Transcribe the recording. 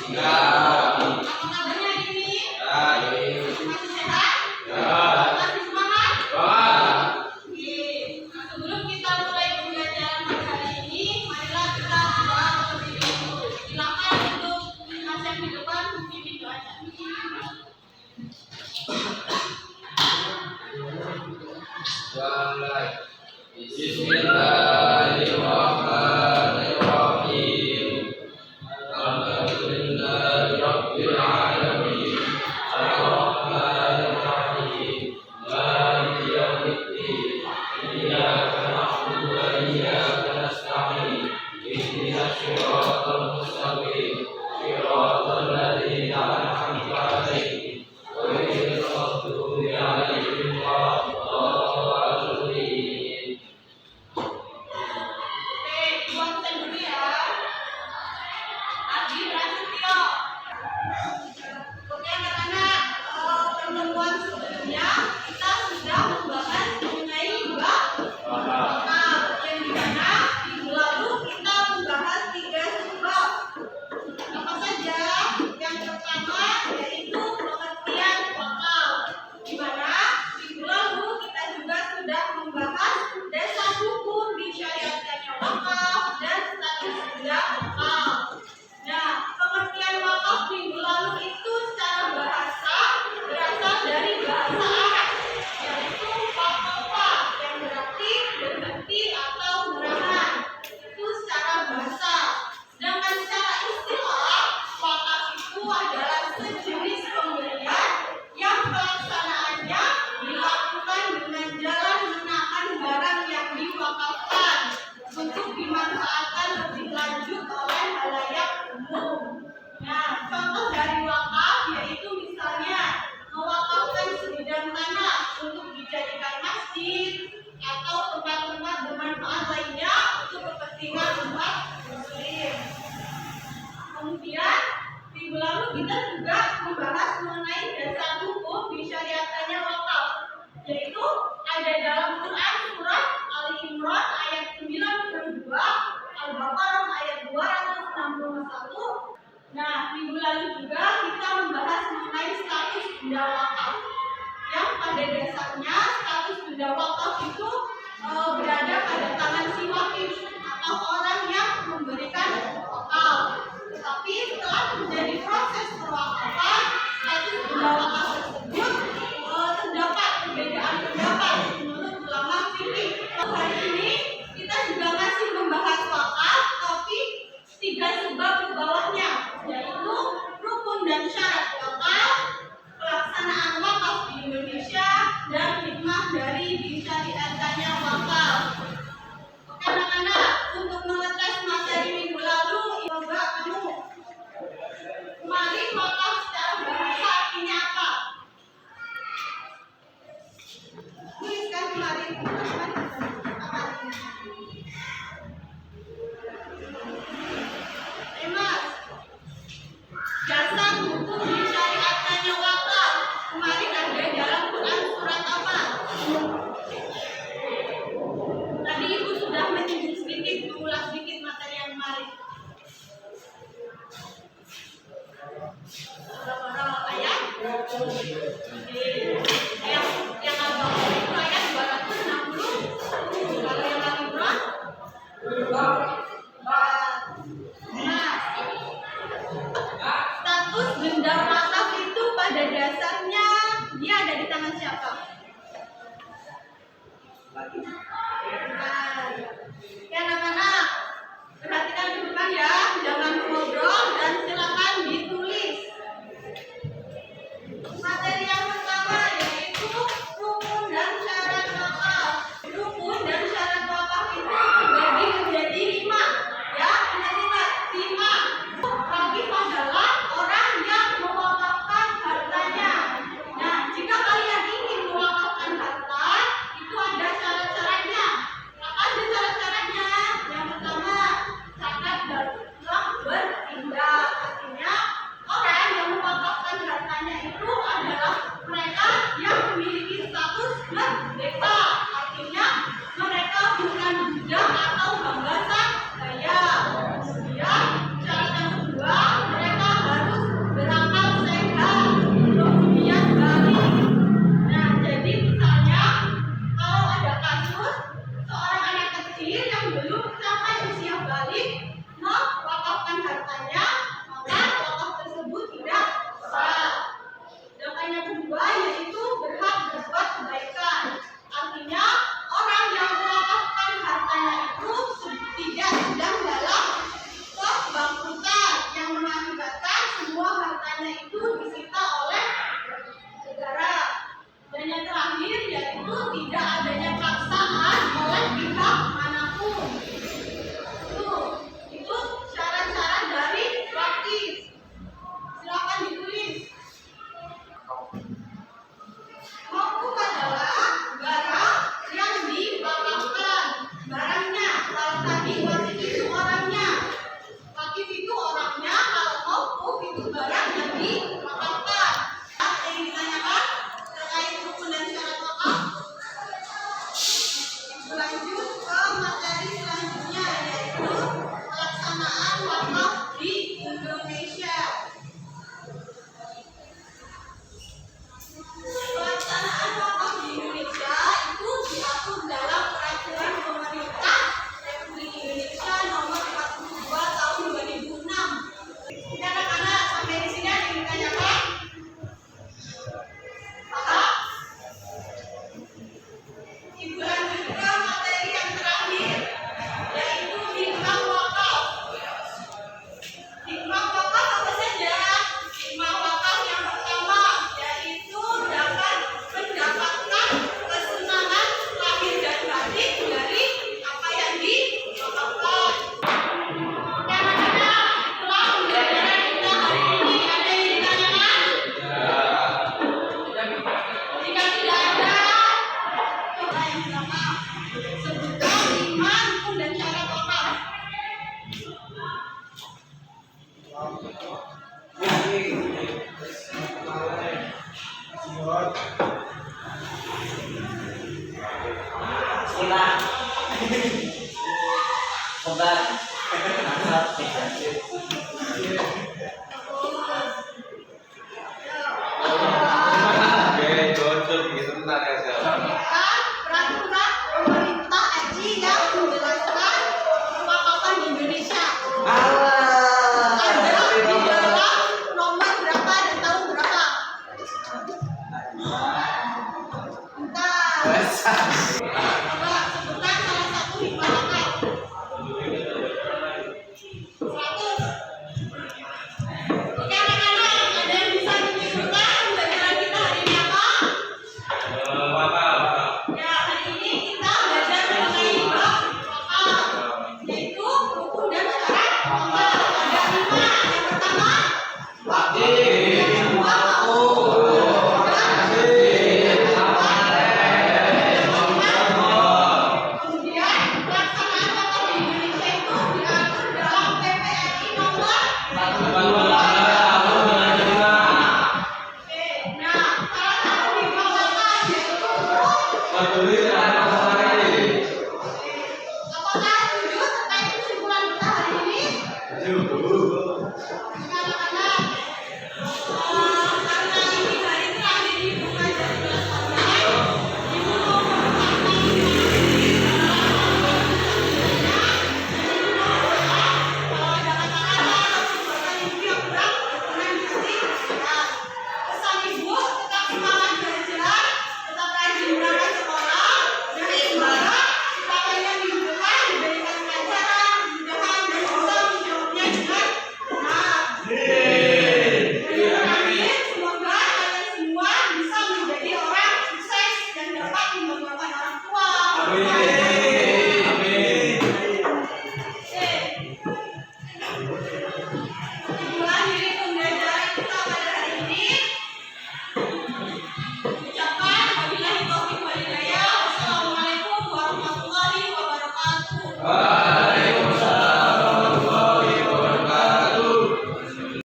Apa kabarnya ini? Masih sehat? Masih semangat? Oke. Sebelum kita mulai pembelajaran pada hari ini, marilah kita berdoa terlebih dahulu. Silakan untuk mas yang di depan memimpin doanya. Bismillahirrahmanirrahim. Alhamdulillahirabbil alamin. Arrahmanirrahim. Maliki yaumiddin. Iyyaka na'budu wa iyyaka nasta'in. Ihdinas siratal mustaqim. Siratal ladzina an'amta 'alaihim ghairil maghdubi 'alaihim waladdallin. Oke, buat saya dulu ya. Adi Prasetyo. Oke anak-anak, pertemuan sebelumnya kita sudah membahas mengenai bab wakaf, yang dimana minggu lalu kita membahas 3 subbab. Apa saja? Yang pertama yaitu pengertian wakaf, dimana minggu lalu kita juga sudah membahas dasar hukum disyariatkannya wakaf dan status benda wakaf. Nah, pengertian wakaf minggu lalu itu secara bahasa berasal dari bahasa Arab, yaitu waqafa, yang berarti berhenti atau menahan. Itu secara bahasa. Sedangkan secara istilah, wakaf itu adalah sejenis pemberian yang pelaksanaannya dilakukan dengan jalan menahan barang yang diwakafkan untuk dimanfaatkan lebih lanjut oleh halayak umum. Nah, contoh dari wakaf yaitu misalnya mewakafkan sebidang tanah untuk dijadikan masjid atau tempat-tempat bermanfaat lainnya untuk kepentingan umat muslim. Kemudian minggu lalu kita juga membahas mengenai dasar hukum disyariatkannya wakaf, yaitu ada dalam Quran surat Ali Imran ayat 92, Al-Baqarah ayat 261. Nah, minggu lalu juga kita membahas mengenai status benda wakaf, yang pada dasarnya status benda wakaf itu berada pada tangan si wakif atau orang yang memberikan wakaf. Tetapi setelah terjadi proses perwakafan, status benda wakaf tersebut terdapat perbedaan pendapat menurut ulama fikih. Hari ini kita juga masih membahas wakaf, tapi 3 sebab di bawahnya, yaitu rukun dan syarat wakaf, pelaksanaan wakaf di Indonesia, dan hikmah dari disyariatkannya wakaf. Oke anak-anak, untuk mengetes materi minggu lalu, coba kamu kemarin wakaf secara bahasa artinya apa? Tuliskan kemarin apa artinya? Mas, dasar hukum disyariatkannya wakaf kemarin ada dalam Quran surat apa? Tadi ibu sudah menyinggung sedikit, mengulas sedikit materi yang kemarin. Berapa ayat? Yang Al-Baqarah itu ayat 260. Kalau yang Al-Imran? Nah, status benda wakaf itu pada dasarnya dia ada di tangan siapa? Nah, ya anak-anak, perhatikan di depan ya, jangan ngobrol dan silakan ditulis. Materi yang pertama yaitu rukun dan syarat wakaf. Rukun dan syarat wakaf itu terbagi menjadi 5. Ya, ingat-ingat 5. Wakif adalah orang yang mewakafkan hartanya. Nah, jika kalian ingin mewakafkan harta, itu ada syarat-syarat hartanya itu disita oleh negara. Dan yang terakhir yaitu tidak adanya paksaan oleh pihak manapun. Itu syarat-syarat dari praktis. Silakan ditulis. Mauquf adalah barang yang diwakafkan. Barangnya, kalau tadi wajib itu orangnya, wakif itu orangnya, kalau mauquf itu barang yang diwakafkan. Ada yang ditanyakan terkait rukun dan syarat wakaf? Lanjut ke materi selanjutnya, yaitu pelaksanaan wakaf di Indonesia. Pelaksanaan wakaf di Indonesia itu diatur dalam Peraturan Pemerintah Republik Indonesia Nomor 42 Tahun 2006. Ini anak-anak sampai di sini ada yang ditanyakan? Paham? Ibu lanjut ke materi yang terakhir, yaitu hikmah wakaf. Hikmah wakaf apa saja? Hikmah wakaf yang pertama yaitu dapat mendapatkan kesenangan lahir dan batin dari apa yang diwakafkan. Karena itulah pembelajaran kita hari ini. Ada yang ditanyakan? Jika tidak ada, coba yang pertama sebutkan 5 rukun dan syarat wakaf. Peraturan pemerintah RI yang menjelaskan pewakafan di Indonesia. Ada di dalam nomor berapa dan tahun berapa? Bentar. Coba sebutkan salah satu hikmah wakaf. 100. Oke anak-anak, ada yang bisa menyebutkan pembelajaran kita hari ini apa? Ya, hari ini kita belajar mengenai bab wakaf, yaitu rukun dan syarat wakaf. Ada 5. Yang pertama, Wajib.